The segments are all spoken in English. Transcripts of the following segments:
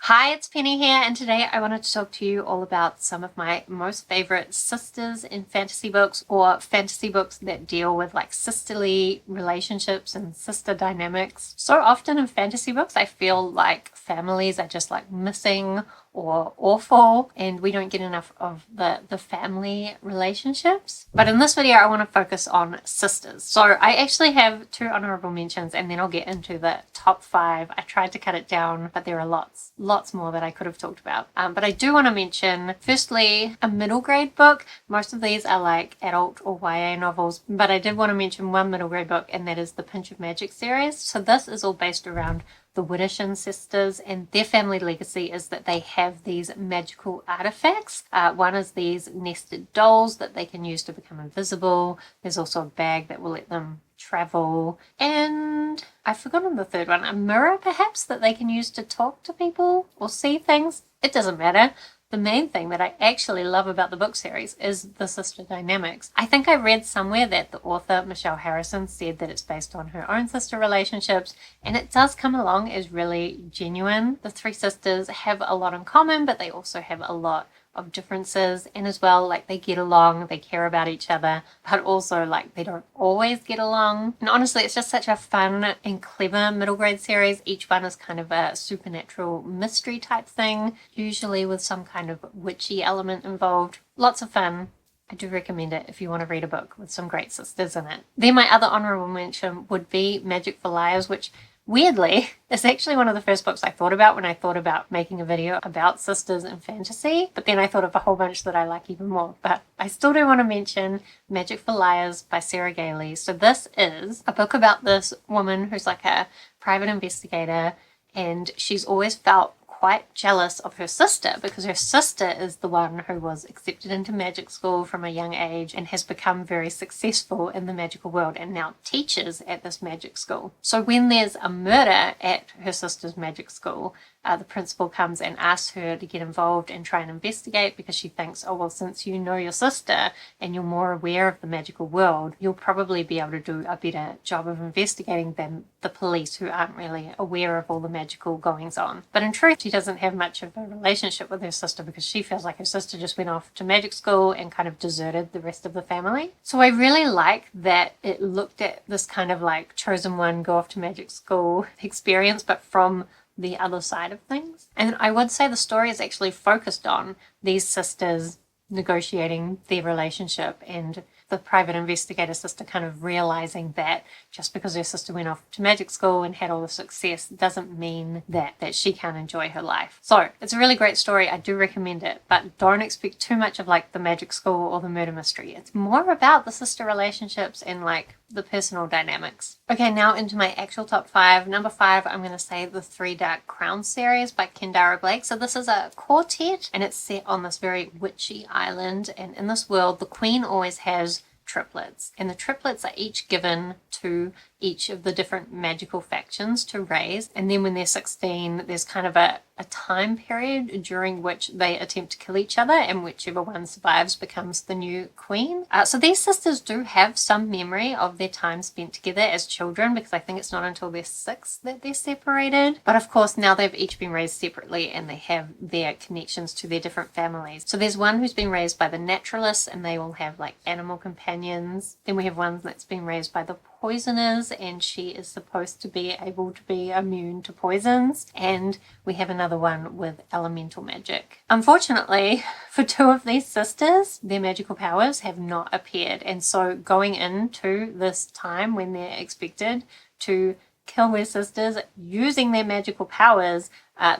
Hi, it's Penny here, and today I wanted to talk to you all about some of my most favorite sisters in fantasy books, or fantasy books that deal with like sisterly relationships and sister dynamics. So often in fantasy books, I feel like families are just like missing or awful, and we don't get enough of the family relationships. But in this video, I want to focus on sisters. So I actually have two honorable mentions, and then I'll get into the top 5. I tried to cut it down, but there are lots more that I could have talked about. But I do want to mention, firstly, a middle grade book. Most of these are like adult or YA novels, but I did want to mention one middle grade book, and that is the Pinch of Magic series. So this is all based around the Wittersham sisters, and their family legacy is that they have these magical artifacts. One is these nested dolls that they can use to become invisible. There's also a bag that will let them travel, and I've forgotten the third one, a mirror perhaps that they can use to talk to people or see things. It doesn't matter. The main thing that I actually love about the book series is the sister dynamics. I think I read somewhere that the author, Michelle Harrison, said that it's based on her own sister relationships, and it does come along as really genuine. The three sisters have a lot in common, but they also have a lot of differences, and as well, like, they get along, they care about each other, but also like they don't always get along. And honestly, it's just such a fun and clever middle grade series. Each one is kind of a supernatural mystery type thing, usually with some kind of witchy element involved. Lots of fun. I do recommend it if you want to read a book with some great sisters in it. Then my other honorable mention would be Magic for Liars, which weirdly is actually one of the first books I thought about when I thought about making a video about sisters in fantasy, but then I thought of a whole bunch that I like even more. But I still do want to mention Magic for Liars by Sarah Gailey. So this is a book about this woman who's like a private investigator, and she's always felt quite jealous of her sister because her sister is the one who was accepted into magic school from a young age and has become very successful in the magical world and now teaches at this magic school. So when there's a murder at her sister's magic school, the principal comes and asks her to get involved and try and investigate, because she thinks, oh, well, since you know your sister and you're more aware of the magical world, you'll probably be able to do a better job of investigating than the police, who aren't really aware of all the magical goings on. But in truth, she doesn't have much of a relationship with her sister because she feels like her sister just went off to magic school and kind of deserted the rest of the family. So I really like that it looked at this kind of like chosen one go off to magic school experience, but from the other side of things. And I would say the story is actually focused on these sisters negotiating their relationship, and the private investigator sister kind of realizing that just because her sister went off to magic school and had all the success doesn't mean that she can't enjoy her life. So it's a really great story. I do recommend it, but don't expect too much of like the magic school or the murder mystery. It's more about the sister relationships and like the personal dynamics. Okay, now into my actual top 5. Number 5, I'm going to say the Three Dark Crowns series by Kendara Blake. So this is a quartet, and it's set on this very witchy island, and in this world the queen always has triplets, and the triplets are each given to each of the different magical factions to raise, and then when they're 16 there's kind of a time period during which they attempt to kill each other, and whichever one survives becomes the new queen. So these sisters do have some memory of their time spent together as children, because I think it's not until they're 6 that they're separated, but of course now they've each been raised separately and they have their connections to their different families. So there's one who's been raised by the naturalists, and they will have like animal companions. Then we have one that's been raised by the poisoners, and she is supposed to be able to be immune to poisons. And we have another one with elemental magic. Unfortunately, for 2 of these sisters, their magical powers have not appeared, and so going into this time when they're expected to kill their sisters using their magical powers,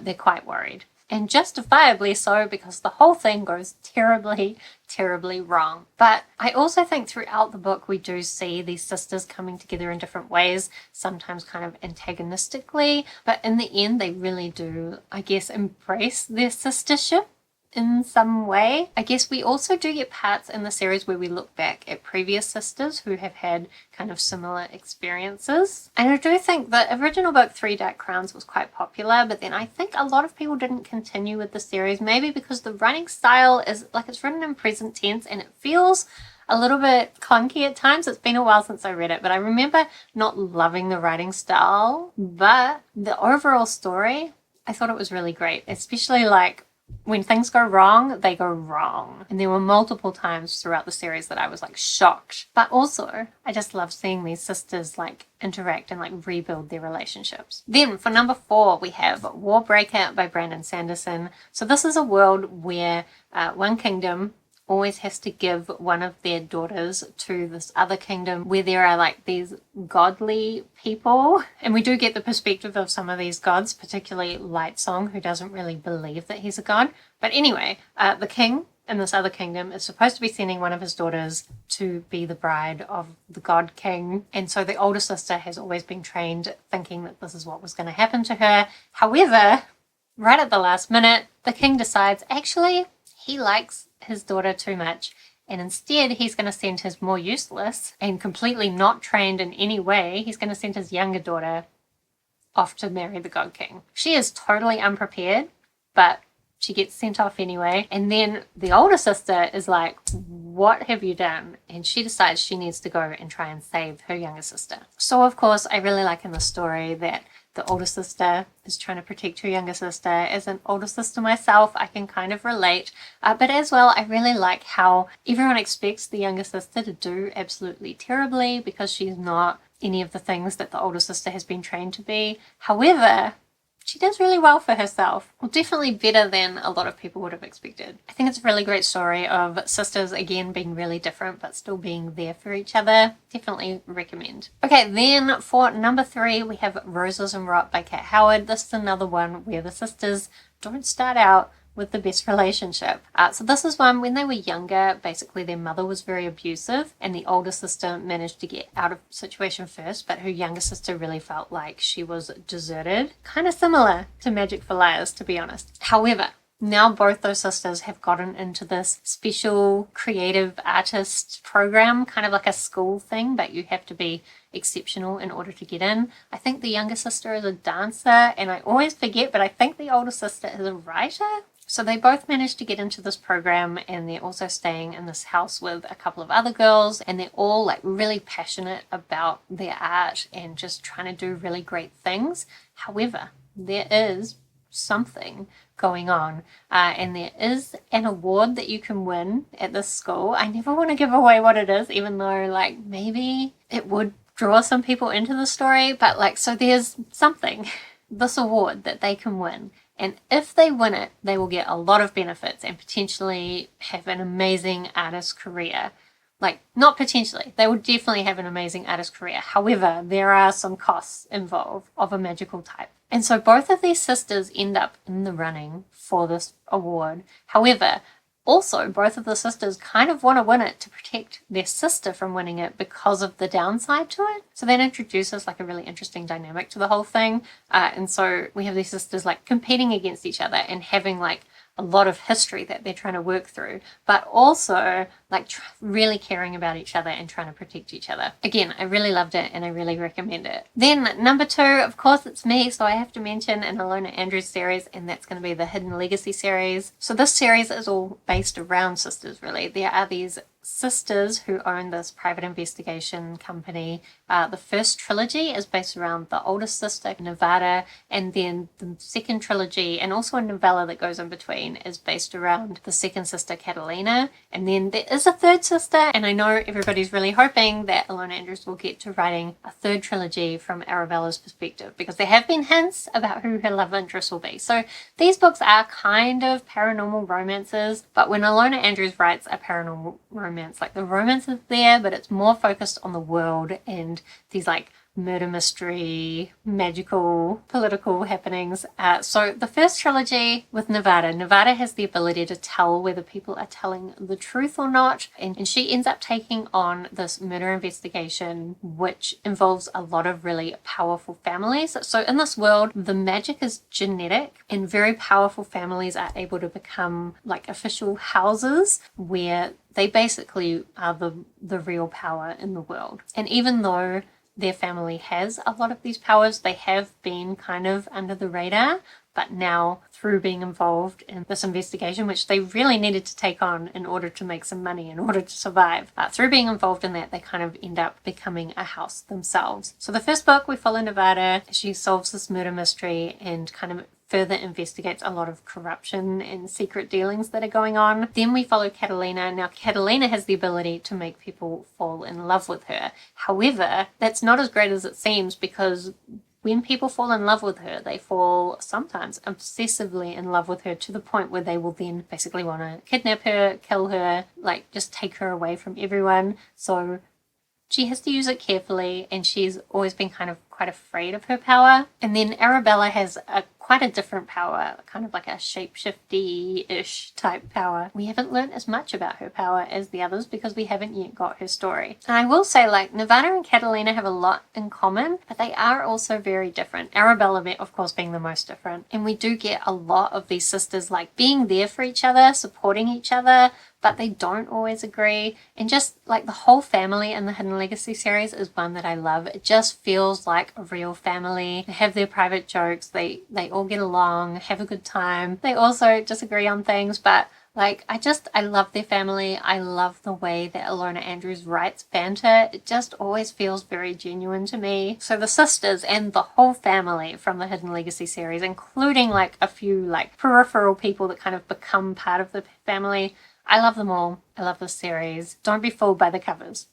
they're quite worried. And justifiably so, because the whole thing goes terribly, terribly wrong. But I also think throughout the book we do see these sisters coming together in different ways, sometimes kind of antagonistically, but in the end they really do, I guess, embrace their sistership in some way. I guess we also do get parts in the series where we look back at previous sisters who have had kind of similar experiences. And I do think the original book, Three Dark Crowns, was quite popular, but then I think a lot of people didn't continue with the series, maybe because the writing style is like it's written in present tense and it feels a little bit clunky at times. It's been a while since I read it, but I remember not loving the writing style, but the overall story I thought it was really great, especially like when things go wrong, they go wrong. And there were multiple times throughout the series that I was like shocked. But also, I just love seeing these sisters like interact and like rebuild their relationships. Then for number 4, we have Warbreaker by Brandon Sanderson. So this is a world where one kingdom always has to give one of their daughters to this other kingdom where there are like these godly people. And we do get the perspective of some of these gods, particularly Lightsong, who doesn't really believe that he's a god. But anyway, the king in this other kingdom is supposed to be sending one of his daughters to be the bride of the god king. And so the older sister has always been trained thinking that this is what was going to happen to her. However, right at the last minute, the king decides actually he likes his daughter too much, and instead he's going to send his more useless and completely not trained in any way, he's going to send his younger daughter off to marry the god king. She is totally unprepared, but she gets sent off anyway. And then the older sister is like, what have you done? And she decides she needs to go and try and save her younger sister. So of course, I really like in the story that the older sister is trying to protect her younger sister. As an older sister myself, I can kind of relate. But as well, I really like how everyone expects the younger sister to do absolutely terribly because she's not any of the things that the older sister has been trained to be. However, she does really well for herself. Well, definitely better than a lot of people would have expected. I think it's a really great story of sisters, again, being really different but still being there for each other. Definitely recommend. Okay, then for number 3, we have Roses and Rot by Kat Howard. This is another one where the sisters don't start out with the best relationship. So this is one when they were younger, basically their mother was very abusive and the older sister managed to get out of the situation first, but her younger sister really felt like she was deserted. Kind of similar to Magic for Liars, to be honest. However, now both those sisters have gotten into this special creative artist program, kind of like a school thing, but you have to be exceptional in order to get in. I think the younger sister is a dancer, and I always forget, but I think the older sister is a writer. So they both managed to get into this program, and they're also staying in this house with a couple of other girls, and they're all like really passionate about their art and just trying to do really great things. However, there is something going on, and there is an award that you can win at this school. I never want to give away what it is, even though like maybe it would draw some people into the story, but like, so there's something, this award that they can win. And if they win it, they will get a lot of benefits and potentially have an amazing artist career. Like, not potentially, they will definitely have an amazing artist career. However, there are some costs involved of a magical type. And so both of these sisters end up in the running for this award. However, also, both of the sisters kind of want to win it to protect their sister from winning it because of the downside to it. So that introduces like a really interesting dynamic to the whole thing. And so we have these sisters like competing against each other and having like a lot of history that they're trying to work through, but also like really caring about each other and trying to protect each other. Again, I really loved it and I really recommend it. Then number 2, of course, it's me, so I have to mention an Alona Andrews series, and that's going to be the Hidden Legacy series. So this series is all based around sisters, really. There are these sisters who own this private investigation company. The first trilogy is based around the oldest sister, Nevada, and then the second trilogy, and also a novella that goes in between, is based around the second sister, Catalina. And then there is a third sister, and I know everybody's really hoping that Alona Andrews will get to writing a third trilogy from Arabella's perspective, because there have been hints about who her love interest will be. So these books are kind of paranormal romances, but when Alona Andrews writes a paranormal romance, like the romance is there, but it's more focused on the world and these like murder mystery, magical, political happenings. So the first trilogy with Nevada has the ability to tell whether people are telling the truth or not, and she ends up taking on this murder investigation which involves a lot of really powerful families. So in this world, the magic is genetic, and very powerful families are able to become like official houses where they basically are the real power in the world. And even though their family has a lot of these powers, they have been kind of under the radar, but now through being involved in this investigation, which they really needed to take on in order to make some money, in order to survive, through being involved in that, they kind of end up becoming a house themselves. So the first book, we follow Nevada. She solves this murder mystery and kind of further investigates a lot of corruption and secret dealings that are going on. Then we follow Catalina. Now, Catalina has the ability to make people fall in love with her. However, that's not as great as it seems, because when people fall in love with her, they fall sometimes obsessively in love with her to the point where they will then basically want to kidnap her, kill her, like just take her away from everyone. So she has to use it carefully, and she's always been kind of quite afraid of her power. And then Arabella has quite a different power, kind of like a shapeshifty-ish type power. We haven't learned as much about her power as the others because we haven't yet got her story. And I will say, like, Nirvana and Catalina have a lot in common, but they are also very different. Arabella, of course, being the most different. And we do get a lot of these sisters, like, being there for each other, supporting each other, but they don't always agree. And just like the whole family in the Hidden Legacy series is one that I love. It just feels like a real family. They have their private jokes, they all get along, have a good time. They also disagree on things, but like, I love their family. I love the way that Ilona Andrews writes banter. It just always feels very genuine to me. So the sisters and the whole family from the Hidden Legacy series, including like a few like peripheral people that kind of become part of the family, I love them all. I love this series. Don't be fooled by the covers.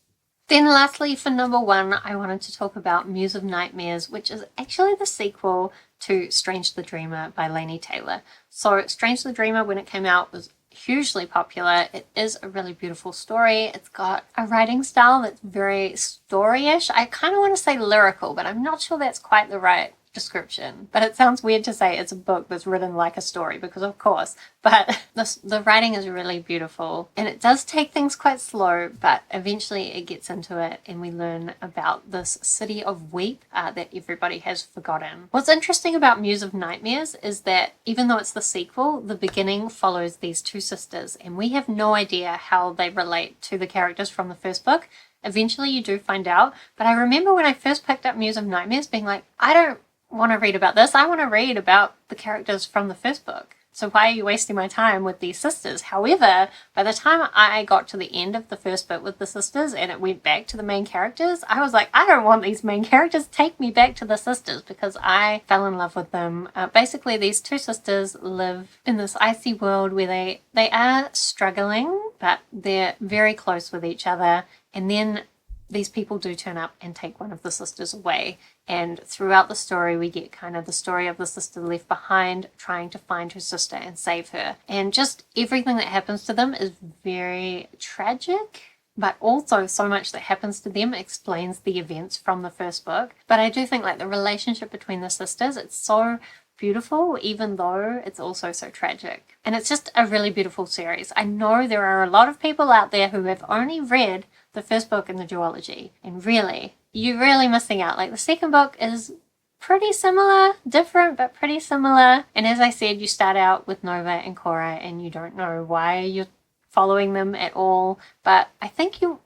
Then lastly, for number 1, I wanted to talk about Muse of Nightmares, which is actually the sequel to Strange the Dreamer by Laini Taylor. So Strange the Dreamer, when it came out, was hugely popular. It is a really beautiful story. It's got a writing style that's very storyish. I kind of want to say lyrical, but I'm not sure that's quite the right description. But it sounds weird to say it's a book that's written like a story, because of course, but the writing is really beautiful, and it does take things quite slow, but eventually it gets into it and we learn about this city of Weep that everybody has forgotten. What's interesting about Muse of Nightmares is that even though it's the sequel, the beginning follows these two sisters, and we have no idea how they relate to the characters from the first book. Eventually you do find out, but I remember when I first picked up Muse of Nightmares being like, I don't want to read about this. I want to read about the characters from the first book. So why are you wasting my time with these sisters? However, by the time I got to the end of the first book with the sisters and it went back to the main characters, I was like, I don't want these main characters. Take me back to the sisters, because I fell in love with them. Basically, these two sisters live in this icy world where they are struggling, but they're very close with each other. And then these people do turn up and take one of the sisters away. And throughout the story, we get kind of the story of the sister left behind, trying to find her sister and save her. And just everything that happens to them is very tragic, but also so much that happens to them explains the events from the first book. But I do think like the relationship between the sisters, it's so beautiful, even though it's also so tragic. And it's just a really beautiful series. I know there are a lot of people out there who have only read the first book in the duology, and really, you're really missing out. Like, the second book is pretty similar, different, but pretty similar. And as I said, you start out with Nova and Cora, and you don't know why you're following them at all, but I think you'll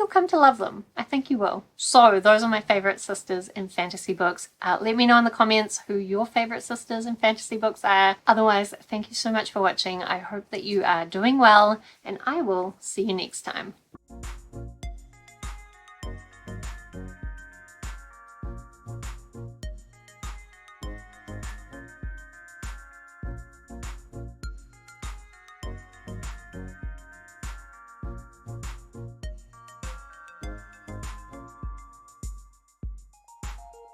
come to love them. I think you will. So those are my favorite sisters in fantasy books. Let me know in the comments who your favorite sisters in fantasy books are. Otherwise, thank you so much for watching. I hope that you are doing well, and I will see you next time.